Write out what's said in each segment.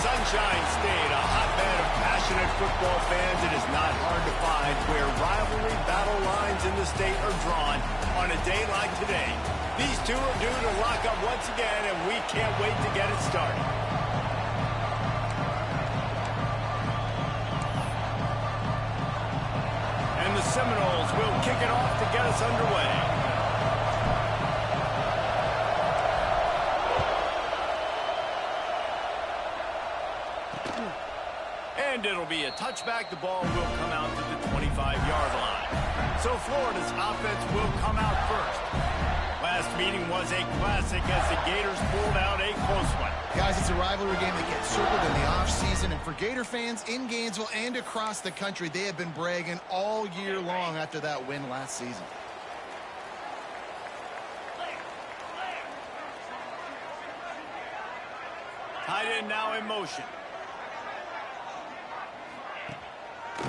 Sunshine State, a hotbed of passionate football fans. It is not hard to find where rivalry battle lines in the state are drawn on a day like today. These two are due to lock up once again, and we can't wait to get it started. And the Seminoles will kick it off to get us underway. And it'll be a touchback. The ball will come out to the 25-yard line. So Florida's offense will come out first. Last meeting was a classic as the Gators pulled out a close one. Guys, it's a rivalry game that gets circled in the offseason. And for Gator fans in Gainesville and across the country, they have been bragging all year long after that win last season. Tight end now in motion.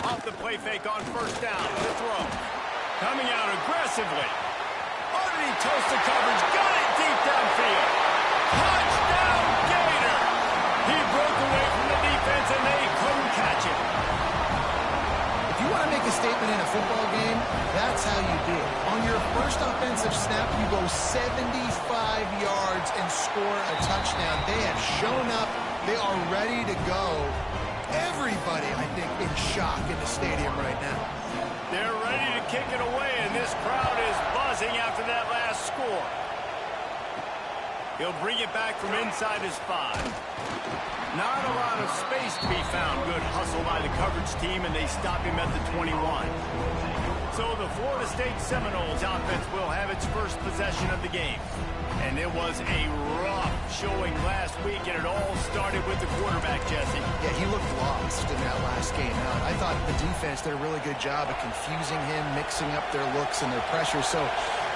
Off the play fake on first down. The throw. Coming out aggressively. Underneath toasted coverage. Got it deep downfield. Touchdown, Gator. He broke away from the defense and they couldn't catch him. If you want to make a statement in a football game, that's how you do it. On your first offensive snap, you go 75 yards and score a touchdown. They have shown up. They are ready to go. Everybody, I think, in shock in the stadium right now. They're ready to kick it away, and this crowd is buzzing after that last score. He'll bring it back from inside his 5. Not a lot of space to be found. Good hustle by the coverage team, and they stop him at the 21. So the Florida State Seminoles offense will have its first possession of the game. And it was a rough showing last week, and it all started with the quarterback, Jesse. Yeah, he looked lost in that last game. I thought the defense did a really good job of confusing him, mixing up their looks and their pressure. So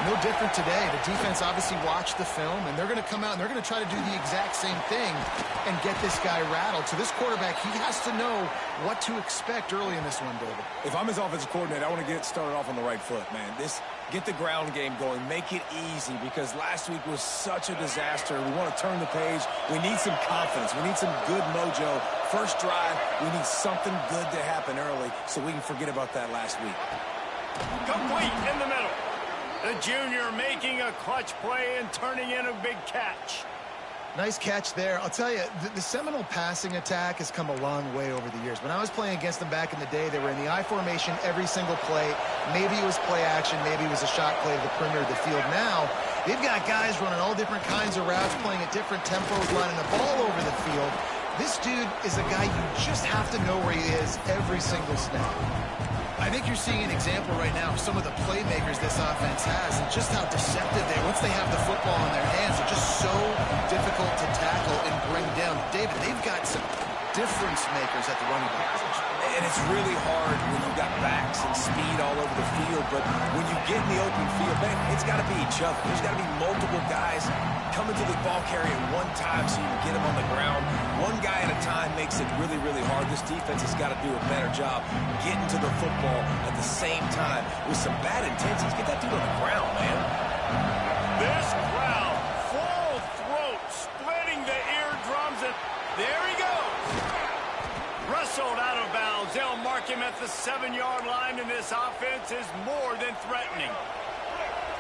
no different today. The defense obviously watched the film, and they're going to come out and they're going to try to do the exact same thing and get this guy rattled. So this quarterback, he has to know what to expect early in this one, David. If I'm his offensive coordinator, I want to get started off on the right foot, man. Get the ground game going. Make it easy because last week was such a disaster. We want to turn the page. We need some confidence. We need some good mojo. First drive, we need something good to happen early so we can forget about that last week. Complete in the middle. The junior making a clutch play and turning in a big catch. Nice catch there. I'll tell you, the Seminole passing attack has come a long way over the years. When I was playing against them back in the day, they were in the I formation every single play. Maybe it was play action. Maybe it was a shot play to the perimeter of the field. Now, they've got guys running all different kinds of routes, playing at different tempos, lining the ball over the field. This dude is a guy you just have to know where he is every single snap. I think you're seeing an example right now of some of the playmakers this offense has and just how deceptive they are. Once they have the football in their hands, they're just so difficult to tackle and bring down. David, they've got some difference makers at the running back position. And it's really hard when you've got backs and speed all over the field, but when you get in the open field, man, it's got to be each other. There's got to be multiple guys coming to the ball carrier at one time so you can get him on the ground. One guy at a time makes it really, really hard. This defense has got to do a better job getting to the football at the same time with some bad intentions. Get that dude on the ground, man. This crowd, full throat, splitting the eardrums, and there he goes. Wrestled out of bounds. They'll mark him at the 7-yard line, and this offense is more than threatening.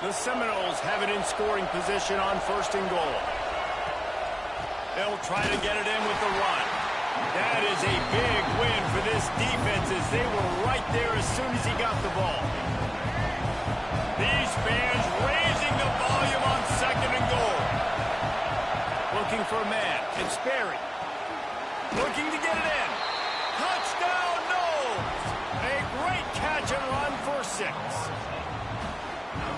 The Seminoles have it in scoring position on first and goal. They'll try to get it in with the run. That is a big win for this defense as they were right there as soon as he got the ball. These fans raising the volume on second and goal. Looking for a man. It's Sperry. Looking to get it in. Touchdown, Knowles! A great catch and run for 6.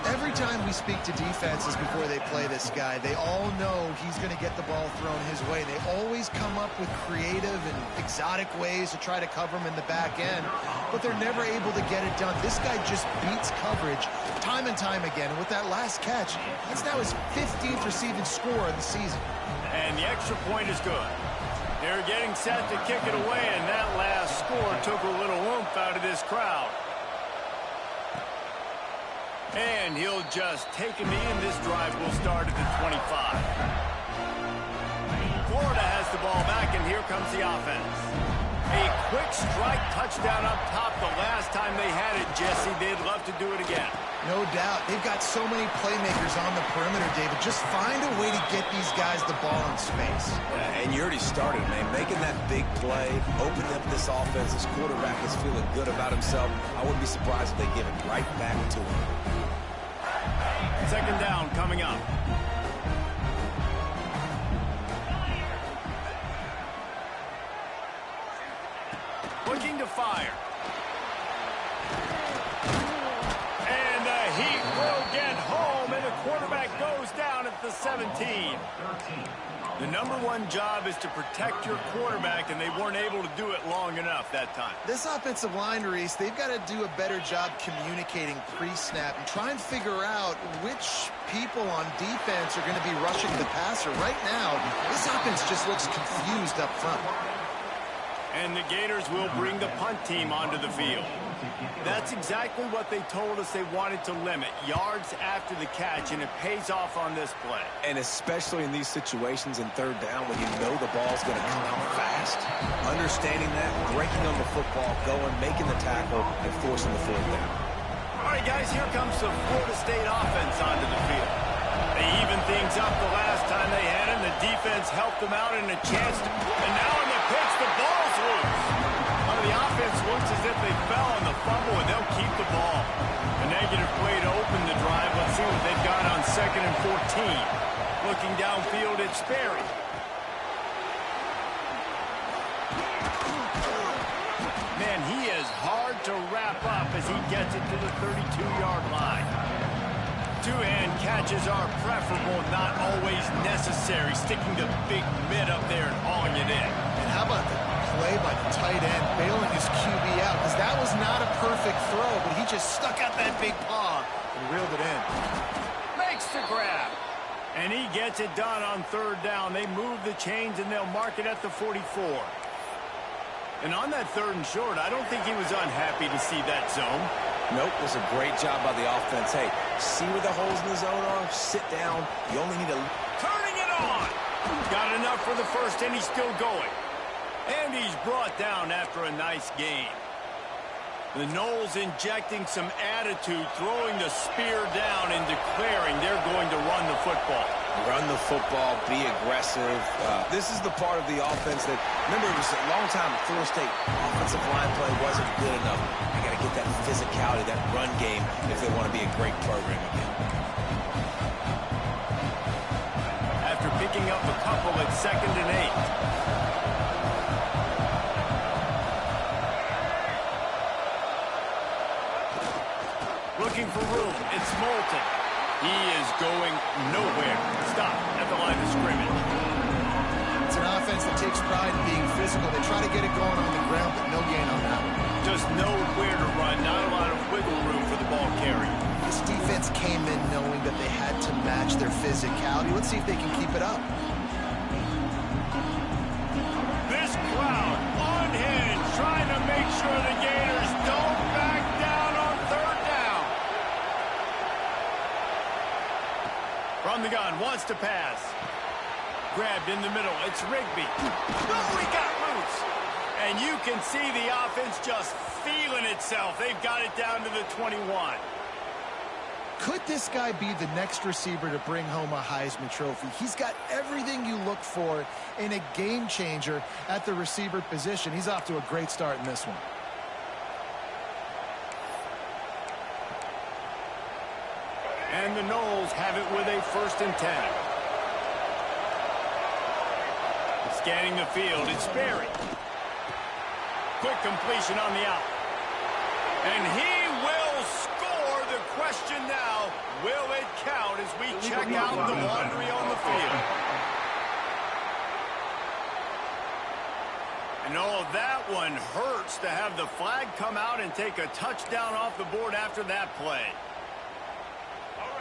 Every time we speak to defenses before they play this guy, they all know he's going to get the ball thrown his way. They always come up with creative and exotic ways to try to cover him in the back end, but they're never able to get it done. This guy just beats coverage time and time again. And with that last catch, that's now his 15th receiving score of the season. And the extra point is good. They're getting set to kick it away, and that last score took a little oomph out of this crowd. And he'll just take a knee, and this drive will start at the 25. Florida has the ball back, and here comes the A quick strike touchdown up top the last time they had it, Jesse. They'd love to do it again. No doubt. They've got so many playmakers on the perimeter, David. Just find a way to get these guys the ball in space. And you already started, man. Making that big play, opening up this offense. This quarterback is feeling good about himself. I wouldn't be surprised if they give it right back to him. Second down coming up. Looking to fire. And the Heat will get home, and the quarterback goes down at the 17. The #1 job is to protect your quarterback, and they weren't able to do it long enough that time. This offensive line, Reese, they've got to do a better job communicating pre-snap and try and figure out which people on defense are going to be rushing the passer. Right now, this offense just looks confused up front. And the Gators will bring the punt team onto the field. That's exactly what they told us they wanted to limit, yards after the catch, and it pays off on this play. And especially in these situations in third down when you know the ball's going to come out fast. Understanding that, breaking on the football, going, making the tackle, and forcing the fourth down. All right, guys, here comes the Florida State offense onto the field. They evened things up the last time they had him. The defense helped them out and a chance to... And now in the pitch, the ball's loose. The offense looks as if they fell on the fumble, and they'll keep the ball. A negative play to open the drive. Let's see what they've got on 2nd and 14. Looking downfield, it's Sperry. Man, he is hard to wrap up as he gets it to the 32-yard line. Two-hand catches are preferable, not always necessary. Sticking the big mid up there and hauling it in. And how about the play by the tight end, bailing his QB out? Because that was not a perfect throw, but he just stuck out that big paw and reeled it in. Makes the grab. And he gets it done on 3rd down. They move the chains, and they'll mark it at the 44. And on that 3rd and short, I don't think he was unhappy to see that zone. Nope, it was a great job by the offense. Hey, see where the holes in the zone are? Sit down. You only need to... Turning it on! Got enough for the first, and he's still going. And he's brought down after a nice gain. The Noles injecting some attitude, throwing the spear down and declaring they're going to run the football. Run the football, be aggressive. This is the part of the offense that, remember, it was a long time Florida State offensive line play wasn't good enough. They got to get that physicality, that run game, if they want to be a great program again. After picking up a couple at 2nd and 8. Looking for room. It's Moulton. He is going nowhere. Stop at the line of scrimmage. It's an offense that takes pride in being physical. They try to get it going on the ground, but no gain on that one. Just nowhere to run. Not a lot of wiggle room for the ball carrier. This defense came in knowing that they had to match their physicality. Let's see if they can keep it up. This crowd unhinged, trying to make sure the Gators don't back down on 3rd down. From the gun, wants to pass. Grabbed in the middle, it's Rigby. Oh, he got loose. And you can see the offense just feeling itself. They've got it down to the 21. Could this guy be the next receiver to bring home a Heisman Trophy? He's got everything you look for in a game changer at the receiver position. He's off to a great start in this one. And the Noles have it with a 1st and 10. Scanning the field, it's Sperry. Quick completion on the out. And he will score. The question now, will it count as we check out the laundry on the field? And oh, that one hurts to have the flag come out and take a touchdown off the board after that play.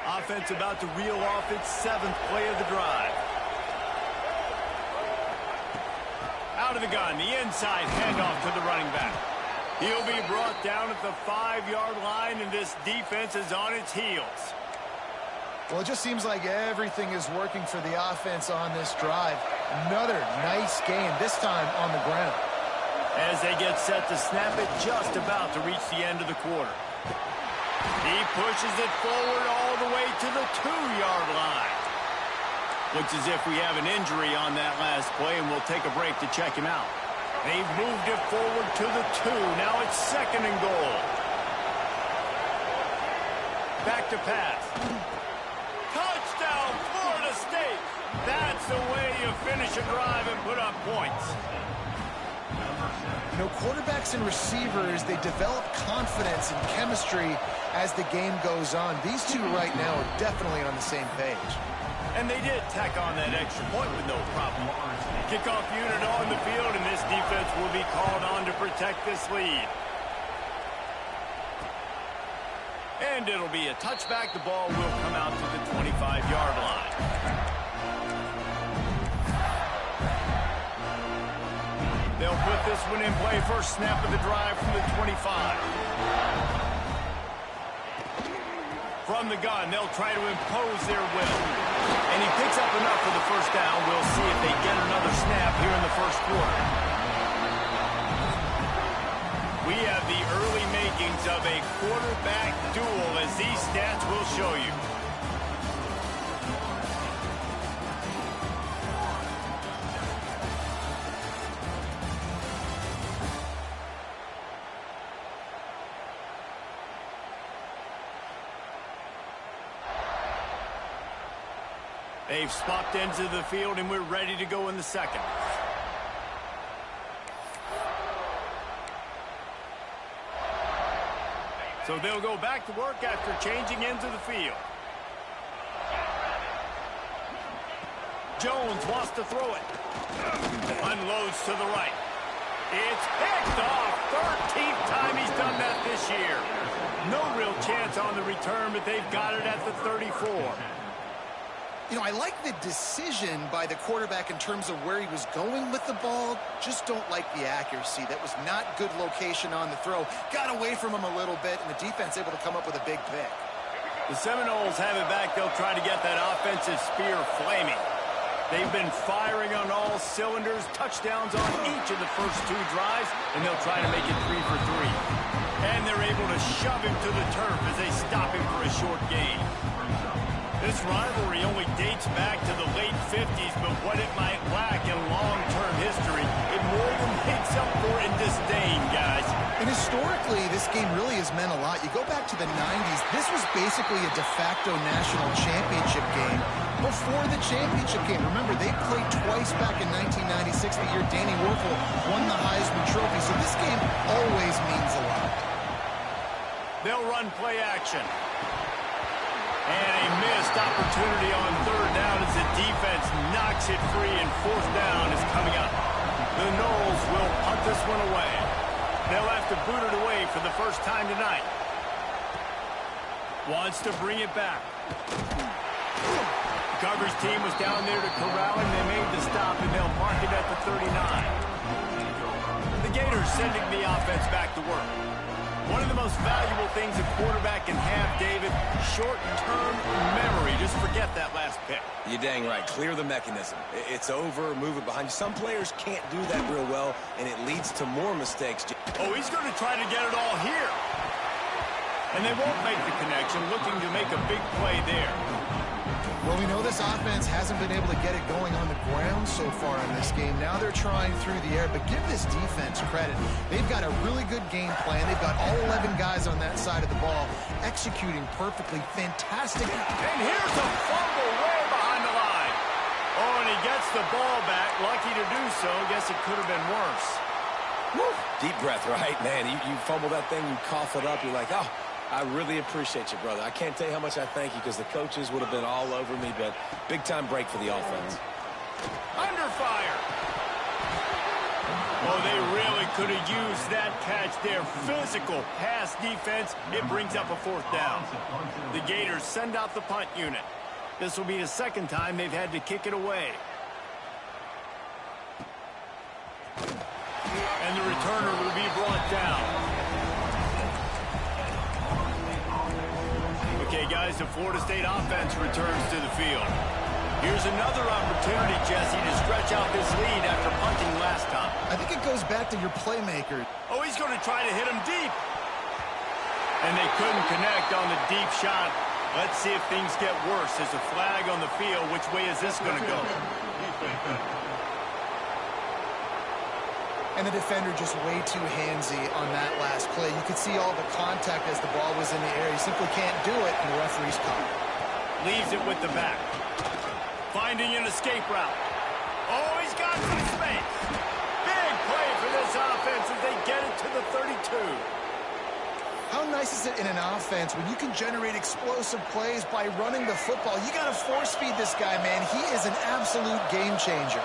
Offense about to reel off its 7th play of the drive. Out of the gun, the inside handoff to the running back. He'll be brought down at the 5-yard line, and this defense is on its heels. Well, it just seems like everything is working for the offense on this drive. Another nice game, this time on the ground. As they get set to snap it, just about to reach the end of the quarter. He pushes it forward all the way to the 2-yard line. Looks as if we have an injury on that last play, and we'll take a break to check him out. They've moved it forward to the 2. Now it's 2nd and goal. Back to pass. Touchdown, Florida State. That's the way you finish a drive and put up points. You know, quarterbacks and receivers, they develop confidence and chemistry as the game goes on. These two right now are definitely on the same page. And they did tack on that extra point with no problem. Kickoff unit on the field, and this defense will be called on to protect this lead. And it'll be a touchback. The ball will come out to the 25-yard line. They'll put this one in play. First snap of the drive from the 25. From the gun, they'll try to impose their will. And he picks up enough for the first down. We'll see if they get another snap here in the first quarter. We have the early makings of a quarterback duel, as these stats will show you. They've swapped into the field, and we're ready to go in the second. So they'll go back to work after changing into the field. Jones wants to throw it. Unloads to the right. It's picked off. 13th time he's done that this year. No real chance on the return, but they've got it at the 34. You know, I like the decision by the quarterback in terms of where he was going with the ball. Just don't like the accuracy. That was not good location on the throw. Got away from him a little bit, and the defense able to come up with a big pick. The Seminoles have it back. They'll try to get that offensive spear flaming. They've been firing on all cylinders. Touchdowns on each of the first 2 drives, and they'll try to make it 3 for 3. And they're able to shove him to the turf as they stop him for a short gain. This rivalry only dates back to the late 50s, but what it might lack in long-term history, it more than makes up for in disdain, guys. And historically, this game really has meant a lot. You go back to the 90s, this was basically a de facto national championship game before the championship game. Remember, they played twice back in 1996, the year Danny Werfel won the Heisman Trophy, so this game always means a lot. They'll run play action. And a missed opportunity on 3rd down as the defense knocks it free, and 4th down is coming up. The Noles will punt this one away. They'll have to boot it away for the first time tonight. Wants to bring it back. The coverage team was down there to corral him. They made the stop, and they'll mark it at the 39. The Gators sending the offense back to work. One of the most valuable things a quarterback can have, David, short-term memory. Just forget that last pick. You're dang right. Clear the mechanism. It's over, move it behind you. Some players can't do that real well, and it leads to more mistakes. Oh, he's going to try to get it all here. And they won't make the connection, looking to make a big play there. Well, we know this offense hasn't been able to get it going on the ground so far in this game. Now they're trying through the air, but give this defense credit. They've got a really good game plan. They've got all 11 guys on that side of the ball executing perfectly. Fantastic. And here's a fumble way behind the line. Oh, and he gets the ball back. Lucky to do so. Guess it could have been worse. Woo. Deep breath, right? Man, you fumble that thing, you cough it up, you're like, oh, I really appreciate you, brother. I can't tell you how much I thank you, because the coaches would have been all over me, but big-time break for the offense. Under fire. Oh, they really could have used that catch there. Physical pass defense. It brings up a 4th down. The Gators send out the punt unit. This will be the 2nd time they've had to kick it away. And the returner will be brought down. Okay, guys, the Florida State offense returns to the field. Here's another opportunity, Jesse, to stretch out this lead after punting last time. I think it goes back to your playmaker. Oh, he's going to try to hit him deep. And they couldn't connect on the deep shot. Let's see if things get worse. There's a flag on the field. Which way is this going to go? And the defender just way too handsy on that last play. You could see all the contact as the ball was in the air. You simply can't do it, and the referee's caught. Leaves it with the back. Finding an escape route. Oh, he's got some space. Big play for this offense as they get it to the 32. How nice is it in an offense when you can generate explosive plays by running the football? You got to force feed this guy, man. He is an absolute game changer.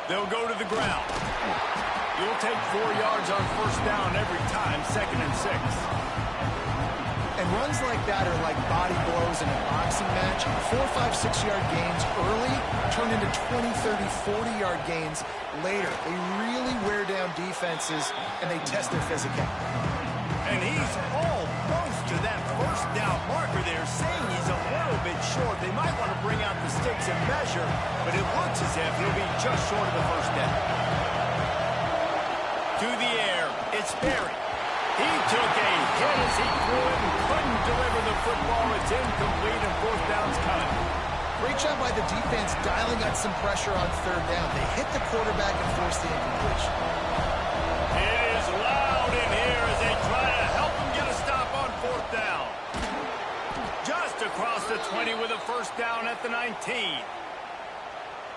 They'll go to the ground. You'll take 4 yards on first down every time, 2nd and 6. And runs like that are like body blows in a boxing match. 4, 5, 6-yard gains early turn into 20, 30, 40-yard gains later. They really wear down defenses, and they test their physicality. And he's almost to that first down marker there, saying he's a little bit short. They might want to bring out the sticks and measure, but it looks as if he'll be just short of the first down. To the air, it's Berry. He took a hit as he threw it and couldn't deliver the football. It's incomplete and 4th down's coming. Great job by the defense dialing out some pressure on 3rd down. They hit the quarterback and forced the incompletion. It is loud in here as they try to help him get a stop on 4th down. Just across the 20 with a first down at the 19.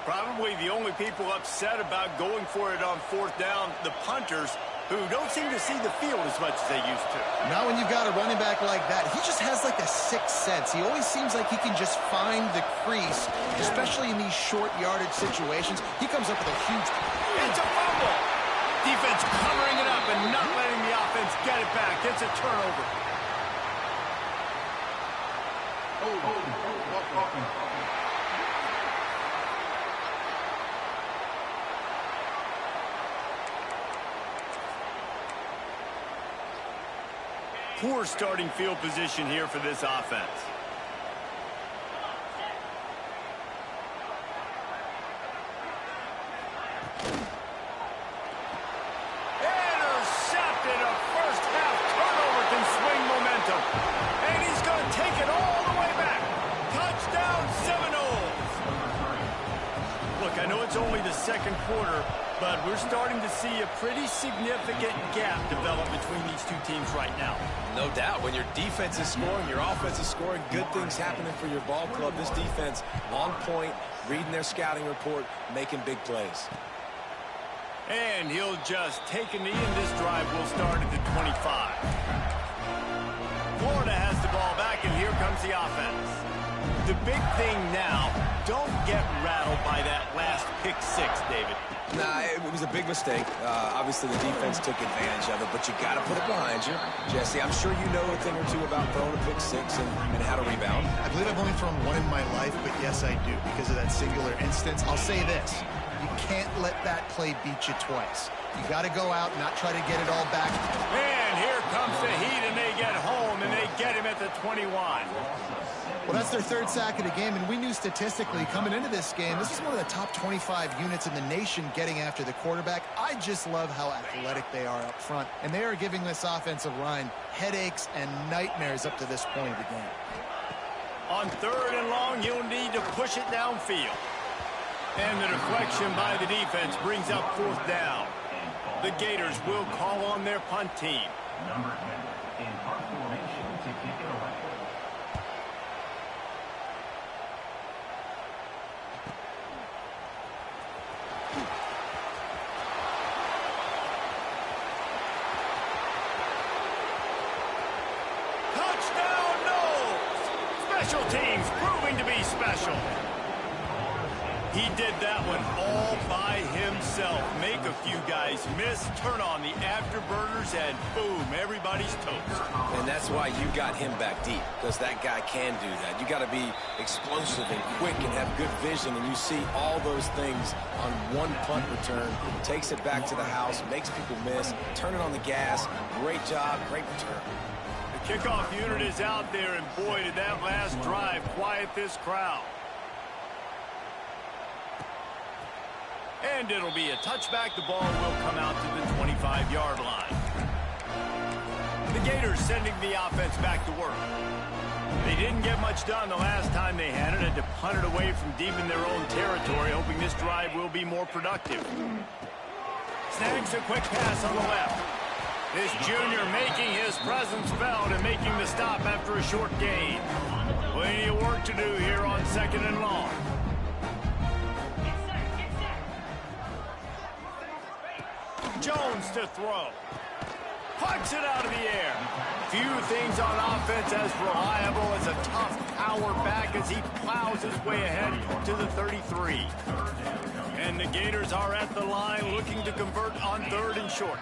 Probably the only people upset about going for it on 4th down, the punters, who don't seem to see the field as much as they used to. Now when you've got a running back like that, he just has like a sixth sense. He always seems like he can just find the crease, especially in these short yardage situations. He comes up with a huge... It's a fumble! Defense covering it up and not letting the offense get it back. It's a turnover. Poor starting field position here for this offense. Intercepted. A first half turnover can swing momentum. And he's going to take it all the way back. Touchdown Seminoles. Look, I know it's only the 2nd quarter, but we're starting to see a pretty significant gap develop between these two teams right now. No doubt. When your defense is scoring, your offense is scoring, good things happening for your ball club. This defense on point, reading their scouting report, making big plays. And he'll just take a knee, and this drive will start at the 25. Florida has the ball back, and here comes the offense. The big thing now, don't get rattled by that last pick 6, David. Nah, it was a big mistake. Obviously, the defense took advantage of it, but you got to put it behind you. Jesse, I'm sure you know a thing or two about throwing a pick 6 and how to rebound. I believe I've only thrown one in my life, but yes, I do. Because of that singular instance, I'll say this. You can't let that play beat you twice. You got to go out and not try to get it all back. And here comes the Heat, and they get home, and they get him at the 21. Well, that's their 3rd sack of the game, and we knew statistically coming into this game, this is one of the top 25 units in the nation getting after the quarterback. I just love how athletic they are up front, and they are giving this offensive line headaches and nightmares up to this point of the game. On 3rd and long, you'll need to push it downfield. And the deflection by the defense brings up 4th down. The Gators will call on their punt team. Number 10 in punt formation to kick it away. Touchdown, Knowles! Special teams proving to be special. He did that one all by himself. Make a few guys miss, turn on the afterburners, and boom, everybody's toast. And that's why you got him back deep, because that guy can do that. You got to be explosive and quick and have good vision, and you see all those things on one punt return. Takes it back to the house, makes people miss, turn it on the gas. Great job, great return. The Kickoff unit is out there, and boy, did that last drive quiet this crowd. And it'll be a touchback. The ball will come out to the 25-yard line. The Gators sending the offense back to work. They didn't get much done the last time they had it. Had to punt it away from deep in their own territory, hoping this drive will be more productive. Snags a quick pass on the left. This junior making his presence felt and making the stop after a short gain. Plenty of work to do here on 2nd and long. Jones to throw. Pucks it out of the air. Few things on offense as reliable as a tough power back as he plows his way ahead to the 33. And the Gators are at the line looking to convert on 3rd and short.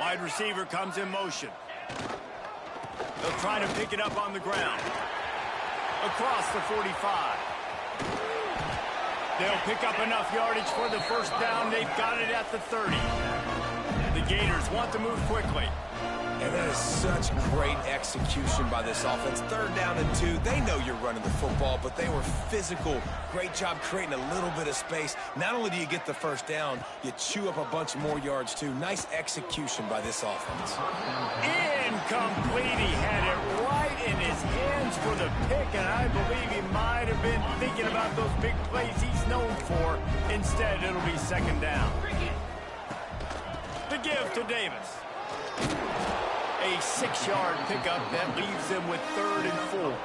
Wide receiver comes in motion. They'll try to pick it up on the ground. Across the 45. They'll pick up enough yardage for the first down. They've got it at the 30. The Gators want to move quickly. And that is such great execution by this offense. 3rd down and 2. They know you're running the football, but they were physical. Great job creating a little bit of space. Not only do you get the first down, you chew up a bunch more yards too. Nice execution by this offense. Incomplete. He had it right in his hands for the pick, and I believe he might have been thinking about those big plays he's known for. Instead, it'll be 2nd down. The give to Davis. A 6-yard pickup that leaves them with 3rd and 4.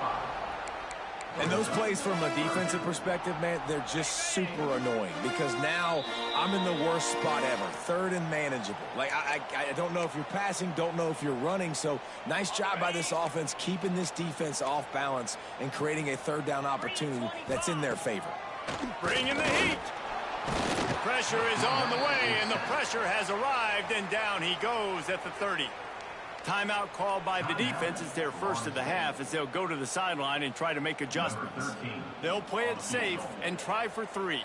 And those plays from a defensive perspective, man, they're just super annoying because now I'm in the worst spot ever. 3rd and manageable. Like, I don't know if you're passing, don't know if you're running. So nice job by this offense keeping this defense off balance and creating a 3rd down opportunity that's in their favor. Bringing the heat. Pressure is on the way, and the pressure has arrived, and down he goes at the 30. Timeout called by the defense is their first of the half as they'll go to the sideline and try to make adjustments. They'll play it safe and try for 3.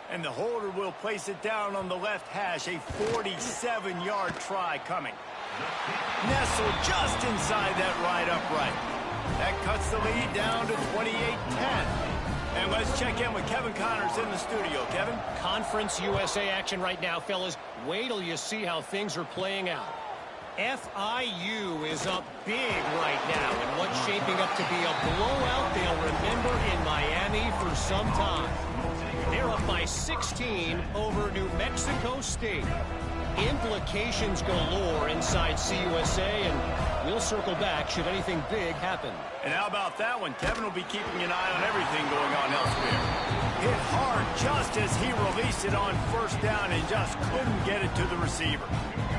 And the holder will place it down on the left hash, a 47-yard try coming. Nestled just inside that right upright. That cuts the lead down to 28-10. And let's check in with Kevin Connors in the studio. Kevin? Conference USA action right now, fellas. Wait till you see how things are playing out. FIU is up big right now in what's shaping up to be a blowout they'll remember in Miami for some time. They're up by 16 over New Mexico State. Implications galore inside CUSA, and we'll circle back should anything big happen. And how about that one? Kevin will be keeping an eye on everything going on elsewhere. Hit hard just as he released it on 1st down and just couldn't get it to the receiver.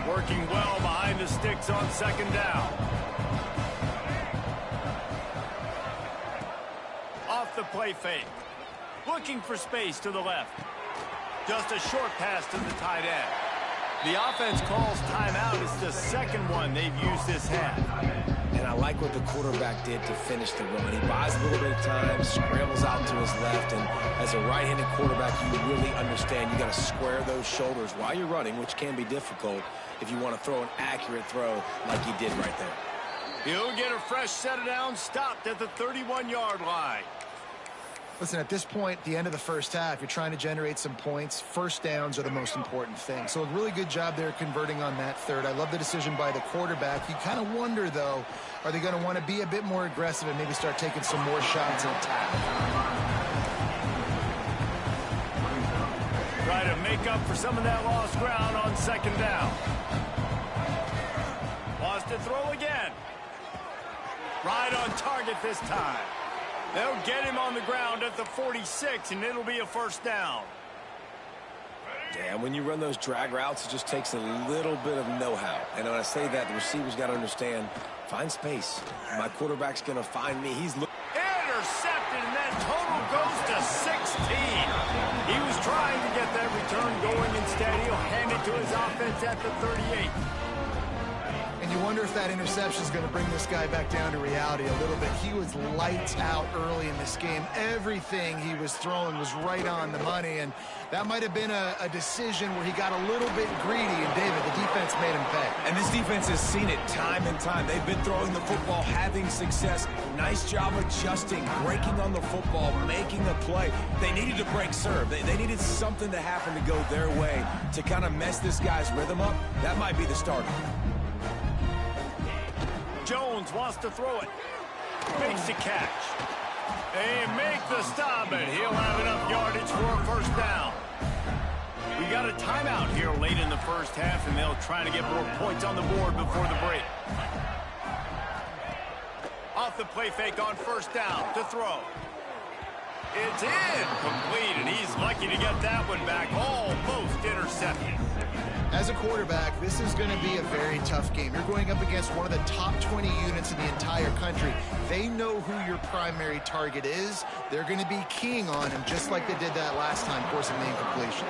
Working well behind the sticks on 2nd down. Off the play fake. Looking for space to the left. Just a short pass to the tight end. The offense calls timeout. It's the 2nd one they've used this half. And I like what the quarterback did to finish the run. He buys a little bit of time, scrambles out to his left, and as a right-handed quarterback, you really understand you got to square those shoulders while you're running, which can be difficult if you want to throw an accurate throw like he did right there. He'll get a fresh set of downs, stopped at the 31-yard line. Listen, at this point, the end of the first half, you're trying to generate some points. 1st downs are the most important thing. So a really good job there converting on that 3rd. I love the decision by the quarterback. You kind of wonder, though, are they going to want to be a bit more aggressive and maybe start taking some more shots and attack? Try to make up for some of that lost ground on 2nd down. Wants to throw again. Right on target this time. They'll get him on the ground at the 46, and it'll be a 1st down. Yeah, when you run those drag routes, it just takes a little bit of know-how. And when I say that, the receiver's got to understand, find space. My quarterback's going to find me. He's looking. Intercepted, and that total goes to 16. He was trying to get that return going instead. He'll hand it to his offense at the 38. And you wonder if that interception is going to bring this guy back down to reality a little bit. He was lights out early in this game. Everything he was throwing was right on the money, and that might have been a decision where he got a little bit greedy, and David, the defense made him pay. And this defense has seen it time and time. They've been throwing the football, having success. Nice job adjusting, breaking on the football, making a play. They needed to break serve. They needed something to happen to go their way to kind of mess this guy's rhythm up. That might be the starter. Jones wants to throw it. Makes the catch. They make the stop, and he'll have enough yardage for a first down. We got a timeout here late in the first half, and they'll try to get more points on the board before the break. Off the play fake on first down to throw. It's incomplete, and he's lucky to get that one back. Almost intercepted. As a quarterback, this is going to be a very tough game. You're going up against one of the top 20 units in the entire country. They know who your primary target is. They're going to be keying on him just like they did that last time, forcing the incompletion.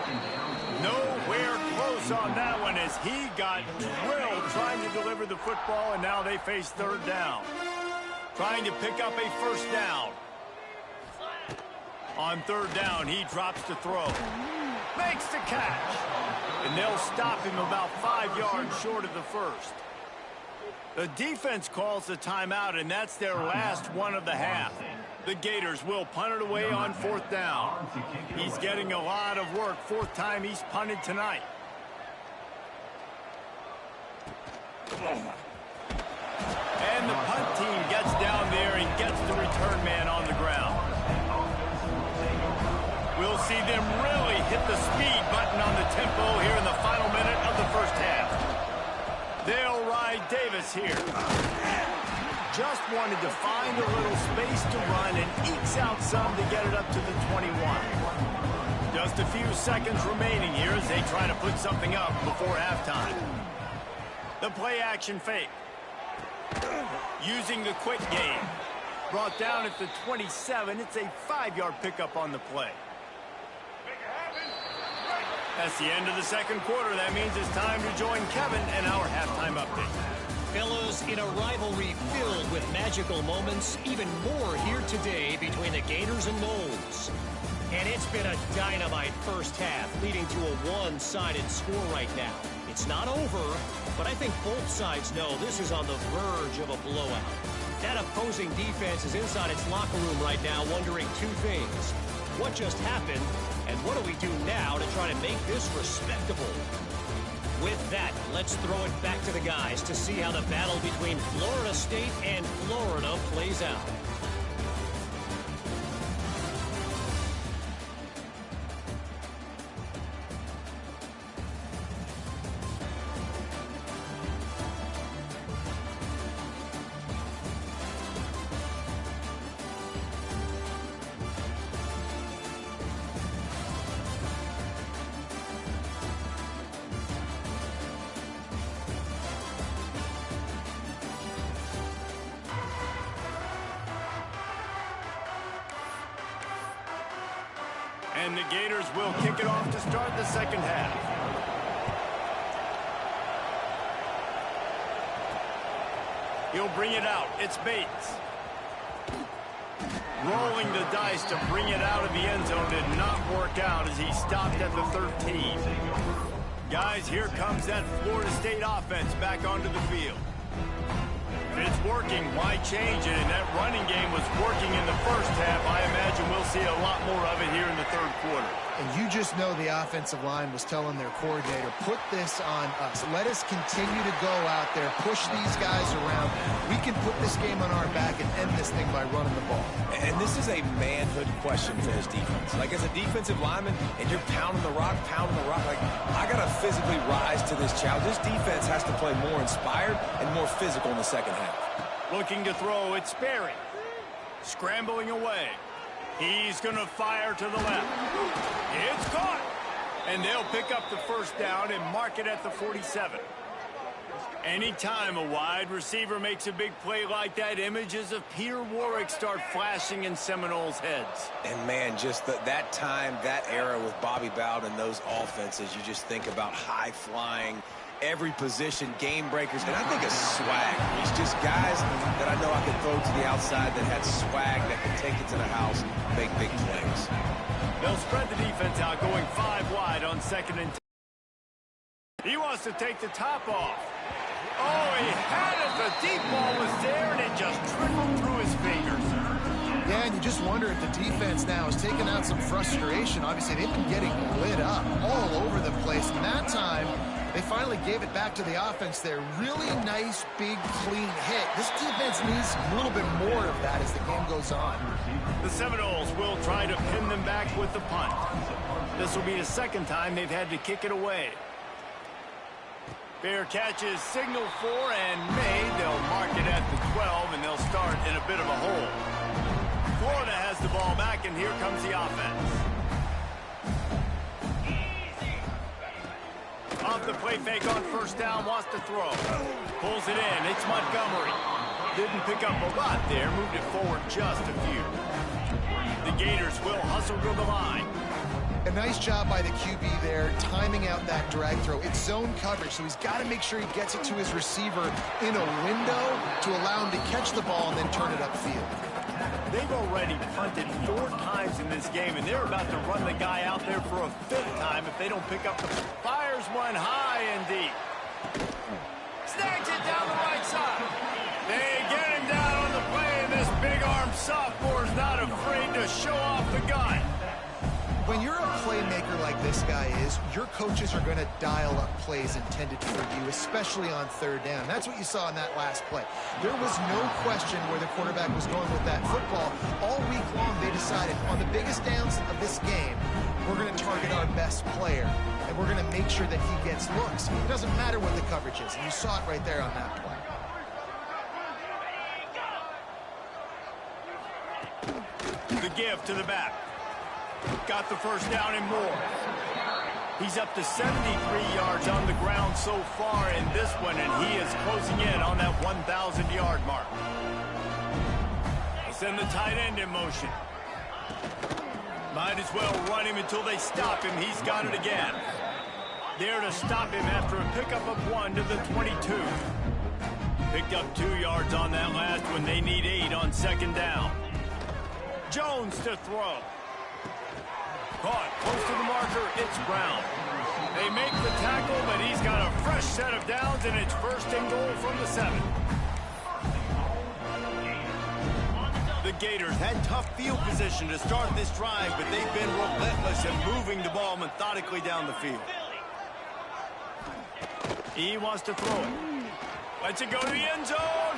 Nowhere close on that one as he got drilled trying to deliver the football, and now they face third down. Trying to pick up a first down. On third down, he drops to throw. Makes the catch. And they'll stop him about 5 yards short of the first. The defense calls the timeout, and that's their last one of the half. The Gators will punt it away on fourth down. He's getting a lot of work. Fourth time he's punted tonight. And the punt team gets down there and gets the return man on the ground. We'll see them really hit the speed button on the tempo here in the final minute of the first half. They'll ride Davis here. Just wanted to find a little space to run and ekes out some to get it up to the 21. Just a few seconds remaining here as they try to put something up before halftime. The play action fake. Using the quick game. Brought down at the 27. It's a 5-yard pickup on the play. That's the end of the second quarter. That means it's time to join Kevin and our halftime update. Fellas, in a rivalry filled with magical moments, even more here today between the Gators and Noles. And it's been a dynamite first half, leading to a one-sided score right now. It's not over, but I think both sides know this is on the verge of a blowout. That opposing defense is inside its locker room right now wondering two things. What just happened? And what do we do now to try to make this respectable? With that, let's throw it back to the guys to see how the battle between Florida State and Florida plays out. And the Gators will kick it off to start the second half. He'll bring it out. It's Bates. Rolling the dice to bring it out of the end zone did not work out as he stopped at the 13. Guys, here comes that Florida State offense back onto the field. If it's working, why change it? And that running game was working in the first half. I imagine we'll see a lot more of it here in the third quarter. And you just know the offensive line was telling their coordinator, put this on us. Let us continue to go out there, push these guys around. We can put this game on our back and end this thing by running the ball. And this is a manhood question for his defense. Like, as a defensive lineman, and you're pounding the rock, like, I got to physically rise to this challenge. This defense has to play more inspired and more physical in the second half. Looking to throw, it's Sperry. Scrambling away. He's going to fire to the left. It's caught. And they'll pick up the first down and mark it at the 47. Anytime a wide receiver makes a big play like that, images of Peter Warrick start flashing in Seminoles' heads. And, man, just that time, that era with Bobby Bowden and those offenses, you just think about high-flying, every position, game breakers, and I think of swag. It's just guys that I know I could throw to the outside that had swag that could take it to the house, make big plays. They'll spread the defense out, going 5 wide on 2nd and 10. He wants to take the top off. Oh, he had it. The deep ball was there, and it just trickled through his fingers. Yeah, and you just wonder if the defense now is taking out some frustration. Obviously, they've been getting lit up all over the place. And that time, they finally gave it back to the offense there. Really nice, big, clean hit. This defense needs a little bit more of that as the game goes on. The Seminoles will try to pin them back with the punt. This will be the second time they've had to kick it away. Fair catch is signaled for and made. They'll mark it at the 12, and they'll start in a bit of a hole. Florida has the ball back, and here comes the offense. Off the play fake on 1st down, wants to throw. Pulls it in. It's Montgomery. Didn't pick up a lot there. Moved it forward just a few. The Gators will hustle to the line. A nice job by the QB there, timing out that drag throw. It's zone coverage, so he's got to make sure he gets it to his receiver in a window to allow him to catch the ball and then turn it upfield. They've already punted 4 times in this game, and they're about to run the guy out there for a 5th time if they don't pick up the... Fires one high and deep. Snags it down the right side. They get him down on the play, and this big-armed sophomore is not afraid to show off the gun. When you're a playmaker like this guy is, your coaches are going to dial up plays intended for you, especially on 3rd down. That's what you saw in that last play. There was no question where the quarterback was going with that football. All week long, they decided on the biggest downs of this game, we're going to target our best player, and we're going to make sure that he gets looks. It doesn't matter what the coverage is, and you saw it right there on that play. The give to the back. Got the 1st down and more. He's up to 73 yards on the ground so far in this one, and he is closing in on that 1,000-yard mark. They'll send the tight end in motion. Might as well run him until they stop him. He's got it again. There to stop him after a pickup of 1 to the 22. Picked up 2 yards on that last one. They need 8 on 2nd down. Jones to throw. Caught close to the marker. It's Brown. They make the tackle, but he's got a fresh set of downs, and it's 1st and goal from the 7. The Gators had tough field position to start this drive, but they've been relentless in moving the ball methodically down the field. He wants to throw it. Lets it go to the end zone.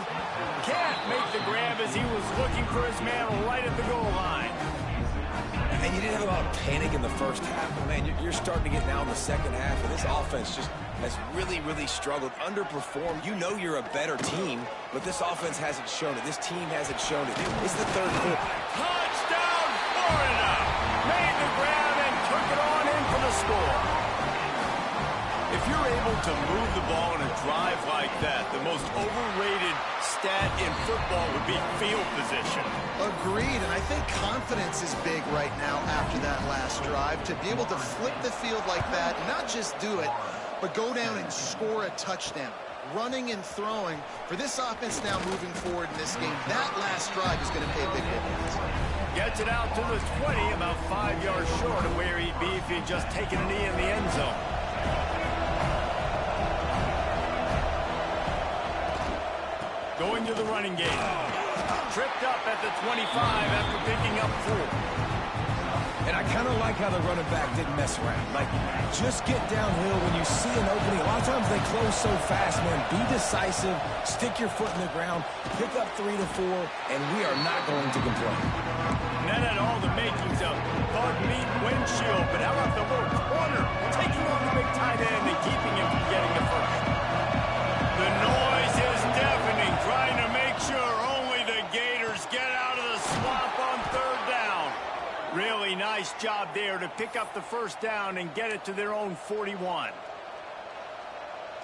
Can't make the grab as he was looking for his man right at the goal line. And you didn't have a lot of panic in the 1st half, but, man, you're starting to get now in the 2nd half, and this offense just has really, really struggled, underperformed. You know you're a better team, but this offense hasn't shown it. This team hasn't shown it. It's the 3rd quarter. Touchdown, Florida! Made the grab and took it on in for the score. If you're able to move the ball in a drive like that, the most overrated stat in football would be field position. Agreed, and I think confidence is big right now after that last drive. To be able to flip the field like that, not just do it, but go down and score a touchdown. Running and throwing. For this offense now moving forward in this game, that last drive is going to pay a big difference. Gets it out to the 20, about 5 yards short of where he'd be if he'd just taken a knee in the end zone. Going to the running game. Tripped up at the 25 after picking up 4. And I kind of like how the running back didn't mess around. Like, just get downhill when you see an opening. A lot of times they close so fast, man. Be decisive, stick your foot in the ground, pick up 3 to 4, and we are not going to complain. That had all the makings of bug meat windshield, but how about the little corner taking on the big tight end and keeping him from getting the first? The noise is deafening, trying to make sure only the Gators get out of the swamp on 3rd down. Really nice job there to pick up the 1st down and get it to their own 41.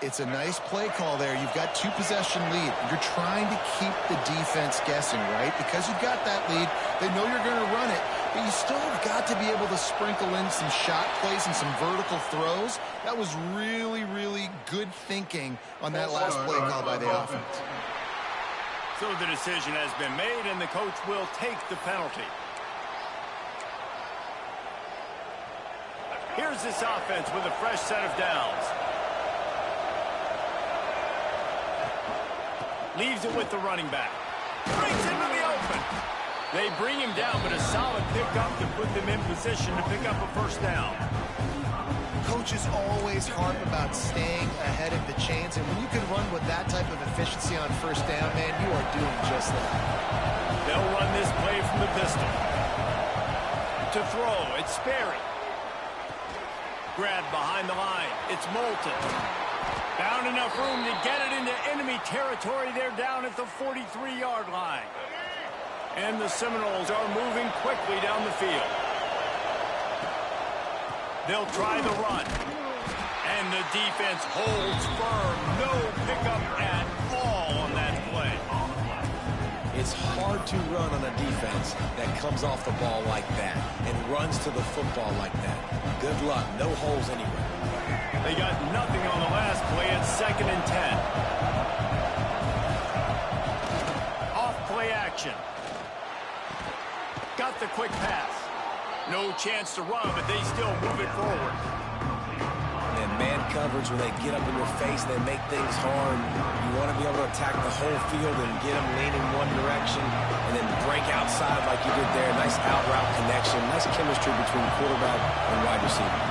It's a nice play call there. You've got 2-possession lead. You're trying to keep the defense guessing, right? Because you've got that lead, they know you're going to run it, but you still have got to be able to sprinkle in some shot plays and some vertical throws. That was really, really good thinking on that last play call by the offense. So the decision has been made, and the coach will take the penalty. Here's this offense with a fresh set of downs. Leaves it with the running back. Breaks into the open. They bring him down, but a solid pickup to put them in position to pick up a first down. Coaches always harp about staying ahead of the chains, and when you can run with that type of efficiency on first down, man, you are doing just that. They'll run this play from the pistol. To throw, it's Sperry. Grab behind the line. It's Moulton. Found enough room to get it into enemy territory. They're down at the 43-yard line. And the Seminoles are moving quickly down the field. They'll try the run. And the defense holds firm. No pickup at all on that play. It's hard to run on a defense that comes off the ball like that and runs to the football like that. Good luck. No holes anywhere. They got nothing on the last play. It's 2nd and 10. Off play action. Got the quick pass. No chance to run, but they still move it forward. And man coverage, when they get up in your face, they make things hard. You want to be able to attack the whole field and get them leaning one direction and then break outside like you did there. Nice out route connection. Nice chemistry between quarterback and wide receiver.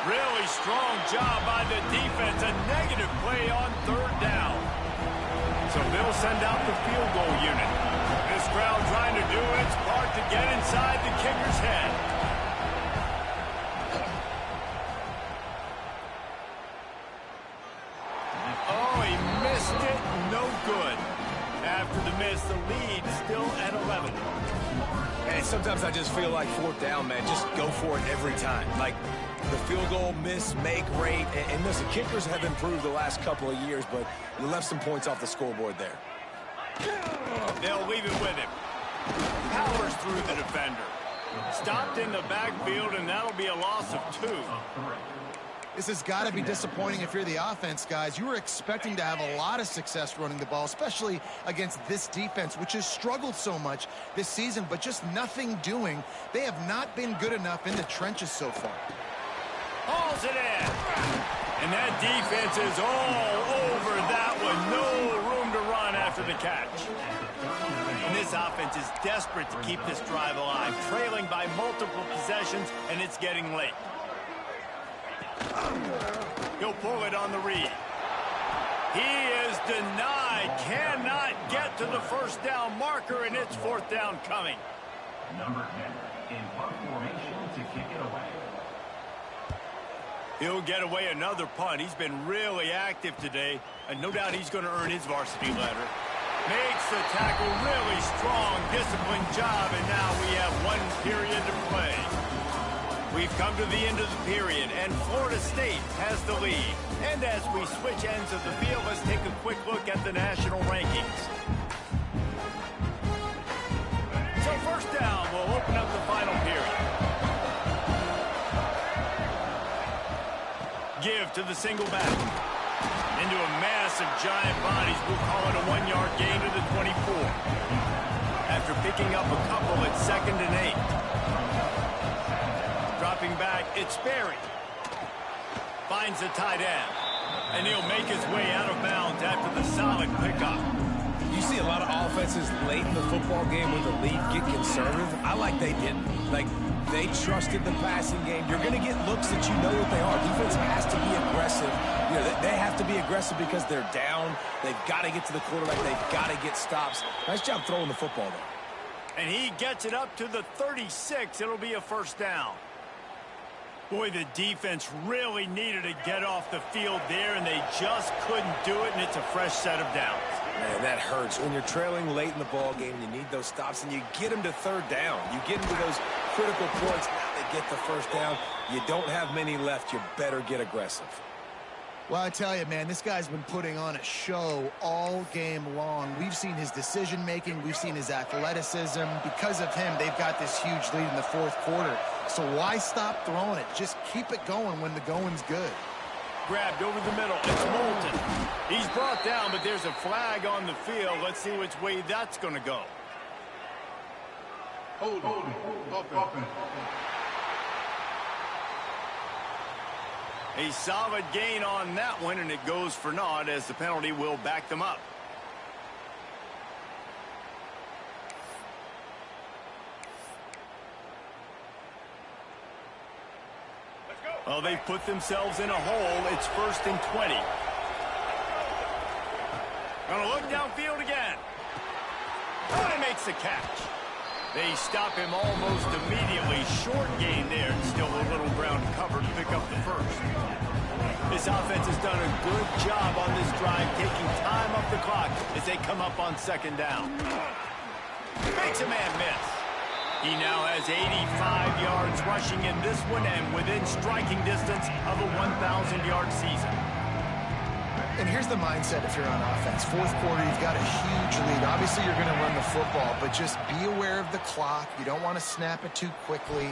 Really strong job by the defense. A negative play on 3rd down. So they'll send out the field goal unit. This crowd trying to do its part to get inside the kicker's head. Oh, he missed it. No good. After the miss, the lead still at 11. And sometimes I just feel like 4th down, man. Just go for it every time. Like the field goal, miss, make, rate. And listen, kickers have improved the last couple of years, but you left some points off the scoreboard there. They'll leave it with him. Powers through the defender. Stopped in the backfield, and that'll be a loss of 2. This has got to be disappointing if you're the offense, guys. You were expecting to have a lot of success running the ball, especially against this defense, which has struggled so much this season, but just nothing doing. They have not been good enough in the trenches so far. Hauls it in. And that defense is all over that one. No room to run after the catch. And this offense is desperate to keep this drive alive, trailing by multiple possessions, and it's getting late. He'll pull it on the read. He is denied. Cannot get to the first down marker, and it's 4th down coming. Number 10 in punt formation to kick it away. He'll get away another punt. He's been really active today, and no doubt he's going to earn his varsity letter. Makes the tackle, really strong, disciplined job, and now we have 1 period to play. We've come to the end of the period, and Florida State has the lead. And as we switch ends of the field, let's take a quick look at the national rankings. So 1st down will open up the final period. Give to the single back. Into a mass of giant bodies, we'll call it a 1-yard gain to the 24. After picking up a couple at 2nd and 8. Dropping back, it's Sperry. Finds the tight end. And he'll make his way out of bounds after the solid pickup. You see a lot of offenses late in the football game with the lead get conservative. I like they didn't. Like, they trusted the passing game. You're going to get looks that you know what they are. Defense has to be aggressive. You know, they have to be aggressive because they're down. They've got to get to the quarterback. They've got to get stops. Nice job throwing the football, though. And he gets it up to the 36. It'll be a 1st down. Boy, the defense really needed to get off the field there, and they just couldn't do it, and it's a fresh set of downs. Man, that hurts. When you're trailing late in the ball game, you need those stops, and you get them to 3rd down. You get into those critical points. Now they get the first down. You don't have many left. You better get aggressive. Well, I tell you, man, this guy's been putting on a show all game long. We've seen his decision-making. We've seen his athleticism. Because of him, they've got this huge lead in the fourth quarter. So why stop throwing it? Just keep it going when the going's good. Grabbed over the middle. It's Moulton. He's brought down, but there's a flag on the field. Let's see which way that's going to go. Hold on. A solid gain on that one, and it goes for naught as the penalty will back them up. Well, they've put themselves in a hole. It's 1st and 20. Gonna look downfield again. Oh, he makes the catch. They stop him almost immediately. Short gain there, and still a little ground cover to pick up the first. This offense has done a good job on this drive, taking time off the clock as they come up on 2nd down. Makes a man miss. He now has 85 yards rushing in this one and within striking distance of a 1,000-yard season. And here's the mindset if you're on offense. Fourth quarter, you've got a huge lead. Obviously, you're going to run the football, but just be aware of the clock. You don't want to snap it too quickly.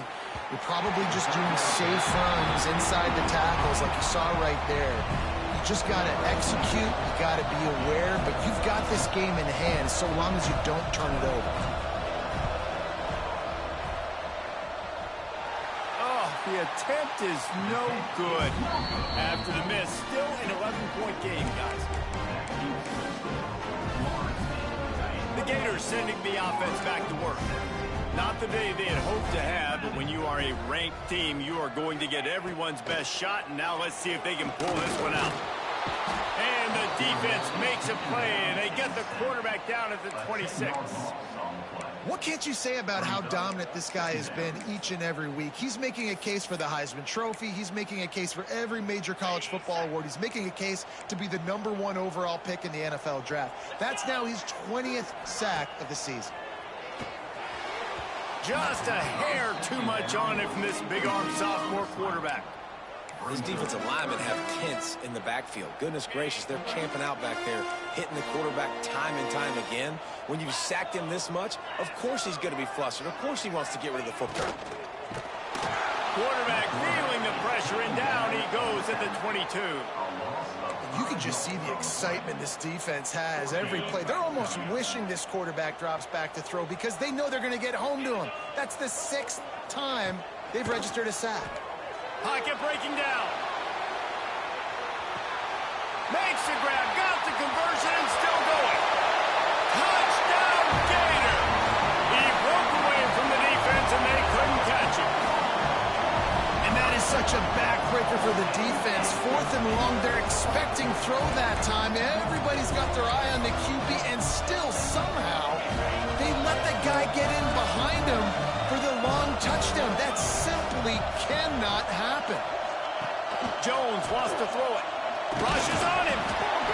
You're probably just doing safe runs inside the tackles like you saw right there. You just got to execute. You got to be aware, but you've got this game in hand so long as you don't turn it over. The attempt is no good. After the miss, still an 11-point game, guys. The Gators sending the offense back to work. Not the day they had hoped to have, but when you are a ranked team, you are going to get everyone's best shot, and now let's see if they can pull this one out. And the defense makes a play, and they get the quarterback down at the 26. What can't you say about how dominant this guy has been each and every week? He's making a case for the Heisman Trophy. He's making a case for every major college football award. He's making a case to be the #1 overall pick in the NFL draft. That's now his 20th sack of the season. Just a hair too much on it from this big-arm sophomore quarterback. These defensive linemen have tents in the backfield. Goodness gracious, they're camping out back there, hitting the quarterback time and time again. When you've sacked him this much, of course he's going to be flustered. Of course he wants to get rid of the football. Quarterback feeling the pressure, and down he goes at the 22. You can just see the excitement this defense has every play. They're almost wishing this quarterback drops back to throw because they know they're going to get home to him. That's the 6th time they've registered a sack. Pocket breaking down. Makes the grab, got the conversion, and still going. Touchdown, Gator! He broke away from the defense, and they couldn't catch him. And that is such a backbreaker for the defense. 4th and long, they're expecting throw that time. Everybody's got their eye on the QB, and still somehow they let the guy get in behind him for the long touchdown. That simply cannot happen. Jones wants to throw it. Rushes on him.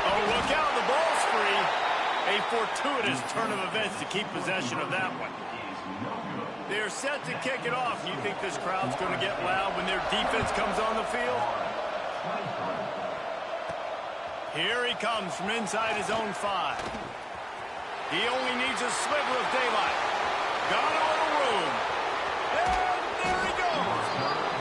Oh, look out, the ball's free. A fortuitous turn of events to keep possession of that one. They're set to kick it off. You think this crowd's going to get loud when their defense comes on the field? Here he comes from inside his own 5. He only needs a sliver of daylight. Got a little room. And there he goes.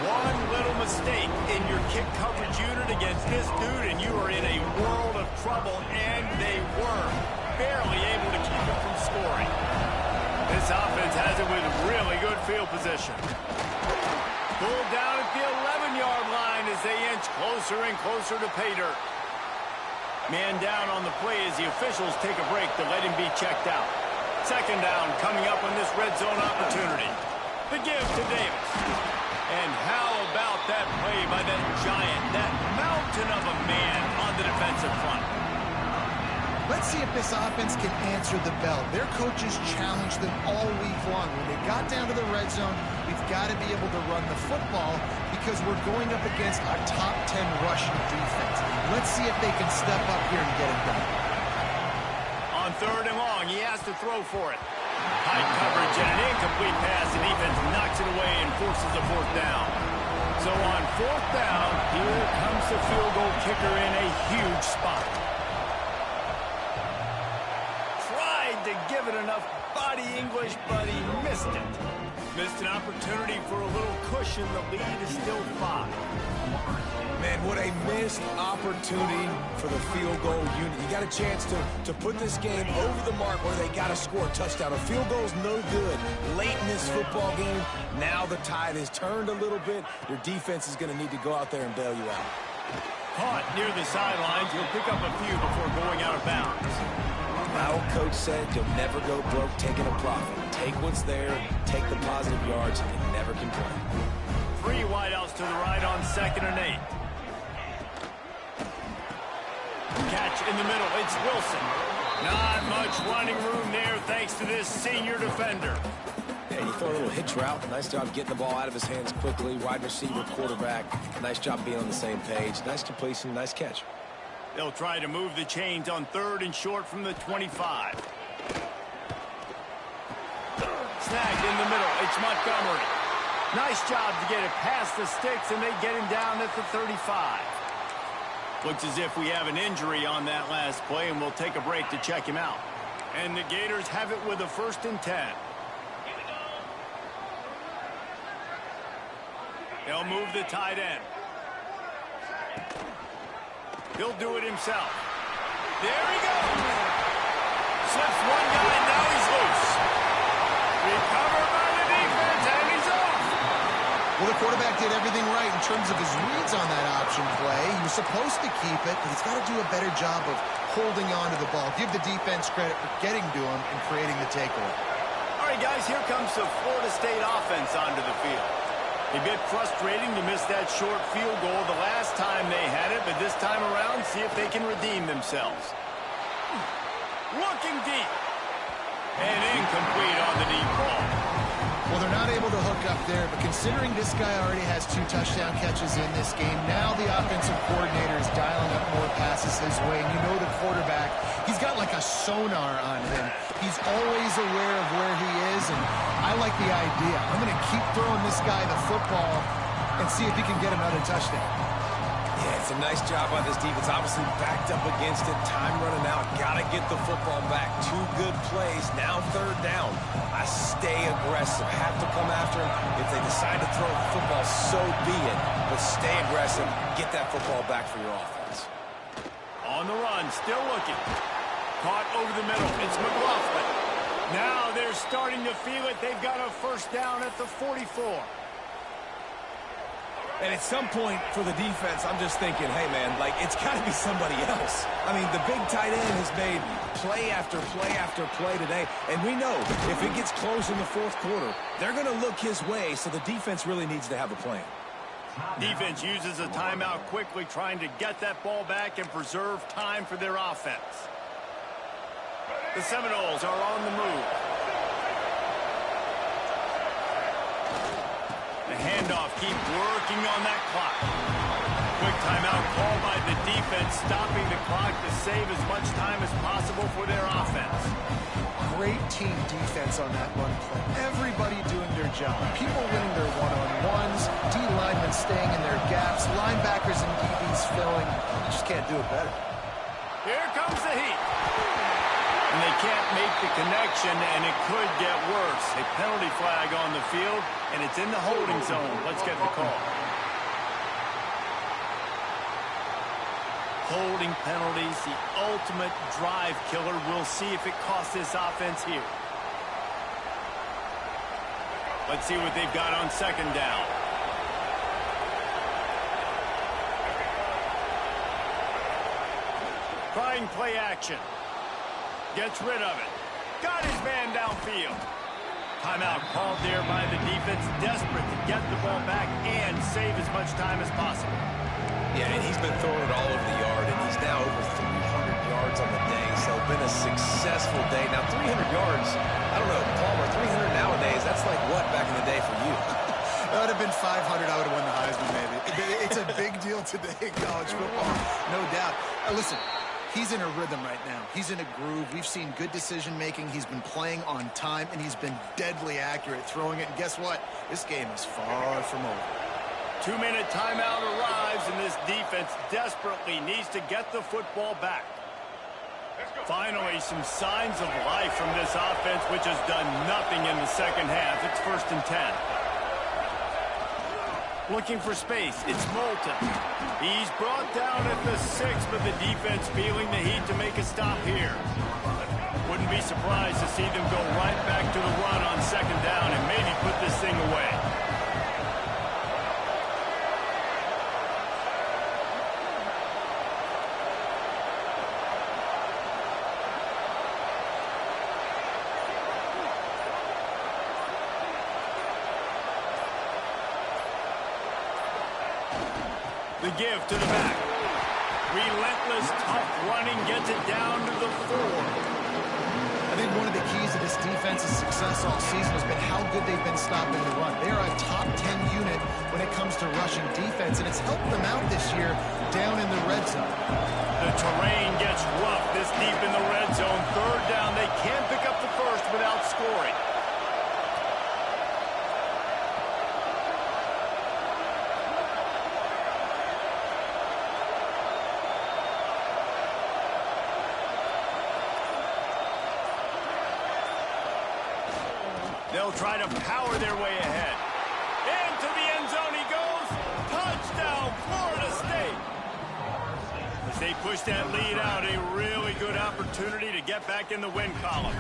One little mistake in your kick coverage unit against this dude, and you are in a world of trouble, and they were barely able to keep him from scoring. This offense has it with really good field position. Pulled down at the 11-yard line as they inch closer and closer to pay dirt. Man down on the play as the officials take a break to let him be checked out. 2nd down coming up on this red zone opportunity. The give to Davis. And how about that play by that giant, that mountain of a man on the defensive front? Let's see if this offense can answer the bell. Their coaches challenged them all week long. When they got down to the red zone, we've got to be able to run the football because we're going up against a top 10 rushing defense. Let's see if they can step up here and get it done. On 3rd and long, he has to throw for it. High coverage and an incomplete pass. The defense knocks it away, and forces a fourth down. So on fourth down, here comes the field goal kicker in a huge spot. Tried to give it enough body English, but he missed it. Missed an opportunity for a little cushion. The lead is still 5. Man, what a missed opportunity for the field goal unit. You got a chance to put this game over the mark where they got to score a touchdown. A field goal's no good late in this football game. Now the tide has turned a little bit. Your defense is going to need to go out there and bail you out. Caught near the sidelines. He'll pick up a few before going out of bounds. My old coach said you'll never go broke taking a profit. Take what's there, take the positive yards, and never complain. 3 wideouts to the right on 2nd and 8. Catch in the middle. It's Wilson. Not much running room there thanks to this senior defender. Yeah, you throw a little hitch route. Nice job getting the ball out of his hands quickly. Wide receiver, quarterback. Nice job being on the same page. Nice completion, nice catch. They'll try to move the chains on 3rd and short from the 25. Snagged in the middle. It's Montgomery. Nice job to get it past the sticks, and they get him down at the 35. Looks as if we have an injury on that last play, and we'll take a break to check him out. And the Gators have it with a 1st and 10. They'll move the tight end. He'll do it himself. There he goes. Slips one guy, now he's loose. Recovered by the defense, and he's off. Well, the quarterback did everything right in terms of his reads on that option play. He was supposed to keep it, but he's got to do a better job of holding on to the ball. Give the defense credit for getting to him and creating the takeaway. All right, guys, here comes the Florida State offense onto the field. A bit frustrating to miss that short field goal the last time they had it, but this time around, see if they can redeem themselves. Looking deep. And incomplete on the deep ball. Well, they're not able to hook up there, but considering this guy already has 2 touchdown catches in this game, now the offensive coordinator is dialing up more passes his way, and you know the quarterback, he's got like a sonar on him. He's always aware of where he is, and I like the idea. I'm going to keep throwing this guy the football and see if he can get another touchdown. Yeah, it's a nice job by this defense. Obviously backed up against it. Time running out. Got to get the football back. 2 good plays. Now 3rd down. I stay aggressive. Have to come after him. If they decide to throw the football, so be it. But stay aggressive. Get that football back for your offense. On the run. Still looking. Caught over the middle. It's McLaughlin. Now they're starting to feel it. They've got a 1st down at the 44. And at some point for the defense, I'm just thinking, hey, man, like, it's got to be somebody else. I mean, the big tight end has made play after play after play today. And we know if it gets close in the 4th quarter, they're going to look his way, so the defense really needs to have a plan. Defense uses a timeout quickly, trying to get that ball back and preserve time for their offense. The Seminoles are on the move. The handoff, keep working on that clock. Quick timeout called by the defense, stopping the clock to save as much time as possible for their offense. Great team defense on that run play. Everybody doing their job. People winning their one-on-ones, D linemen staying in their gaps, linebackers and DBs filling. You just can't do it better. Here comes the heat. And they can't make the connection, and it could get worse. A penalty flag on the field, and it's in the holding zone. Let's get the call. Holding penalties, the ultimate drive killer. We'll see if it costs this offense here. Let's see what they've got on 2nd down. Trying play action. Gets rid of it. Got his man downfield. Timeout called there by the defense. Desperate to get the ball back and save as much time as possible. Yeah, and he's been throwing it all over the yard, and he's now over 300 yards on the day. So been a successful day. Now 300 yards, I don't know, Palmer, 300 nowadays, that's like what back in the day for you? That would have been 500. I would have won the Heisman, maybe. It's a big deal today in college football, no doubt. Listen. He's in a rhythm right now. He's in a groove. We've seen good decision-making. He's been playing on time, and he's been deadly accurate throwing it. And guess what? This game is far from over. 2-minute timeout arrives, and this defense desperately needs to get the football back. Finally, some signs of life from this offense, which has done nothing in the second half. It's 1st and 10. Looking for space. It's Moulton. He's brought down at the 6, but the defense feeling the heat to make a stop here. Wouldn't be surprised to see them go right back to the run on 2nd down and maybe put this thing away. The give to the back. Relentless, tough running gets it down to the 4. I think one of the keys to this defense's success all season has been how good they've been stopping the run. They are a top 10 unit when it comes to rushing defense, and it's helped them out this year down in the red zone. The terrain gets rough this deep in the red zone. 3rd down. They can't pick up the first without scoring. They'll try to power their way ahead. Into the end zone he goes. Touchdown, Florida State. As they push that lead out, a really good opportunity to get back in the win column.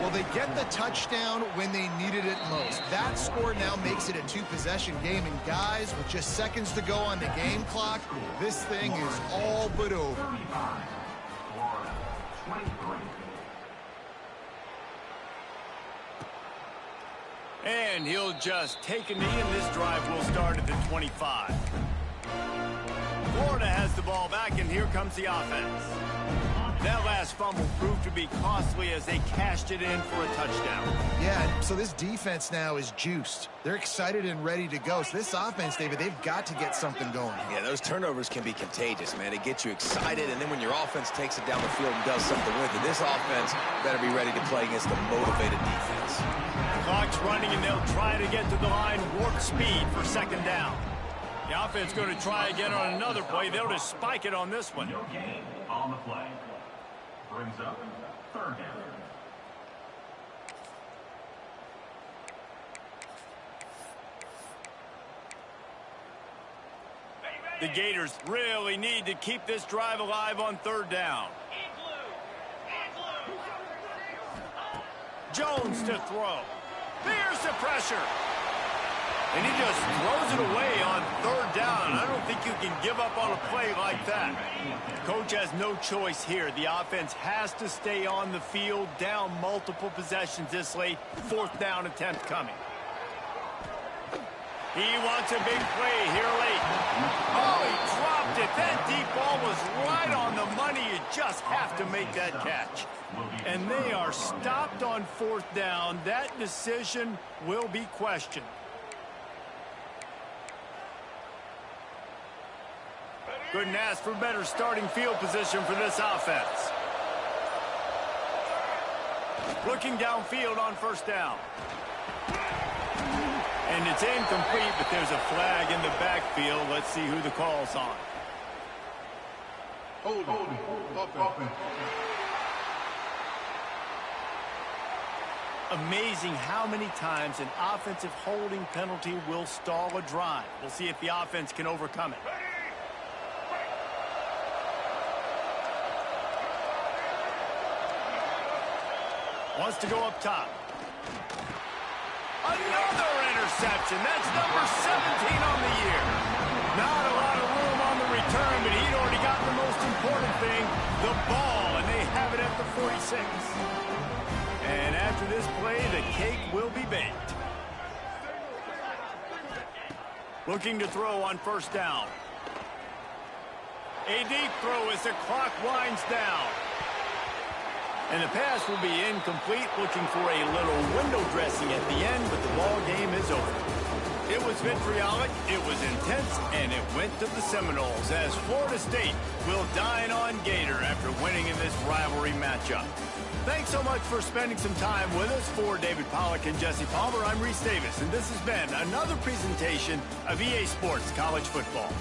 Well, they get the touchdown when they needed it most. That score now makes it a 2-possession game. And guys, with just seconds to go on the game clock, this thing is all but over. 23. And he'll just take a knee, and this drive will start at the 25. Florida has the ball back, and here comes the offense. That last fumble proved to be costly as they cashed it in for a touchdown. Yeah, so this defense now is juiced. They're excited and ready to go. So this offense, David, they've got to get something going. Yeah, those turnovers can be contagious, man. It gets you excited, and then when your offense takes it down the field and does something with it, this offense better be ready to play against a motivated defense. Clock's running, and they'll try to get to the line warp speed for 2nd down. The offense going to try again on another play. They'll just spike it on this one. No gain on the play. Brings up 3rd down. The Gators really need to keep this drive alive on 3rd down. Jones to throw. There's the pressure. And he just throws it away on 3rd down. I don't think you can give up on a play like that. Coach has no choice here. The offense has to stay on the field, down multiple possessions this late. 4th down attempt coming. He wants a big play here late. Oh, he dropped it. That deep ball was right on the money. You just have to make that catch. And they are stopped on 4th down. That decision will be questioned. Couldn't ask for better starting field position for this offense. Looking downfield on 1st down. And it's incomplete, but there's a flag in the backfield. Let's see who the call's on. Holding. Offense. Amazing how many times an offensive holding penalty will stall a drive. We'll see if the offense can overcome it. Wants to go up top. Another interception. That's number 17 on the year. Not a lot of room on the return, but he'd already got the most important thing, the ball, and they have it at the 46. And after this play, the cake will be baked. Looking to throw on 1st down. A deep throw as the clock winds down. And the pass will be incomplete, looking for a little window dressing at the end, but the ball game is over. It was was vitriolic, it was intense, and it went to the Seminoles as Florida State will dine on Gator after winning in this rivalry matchup. Thanks so much for spending some time with us. For David Pollack and Jesse Palmer, I'm Reese Davis, and this has been another presentation of EA Sports College Football.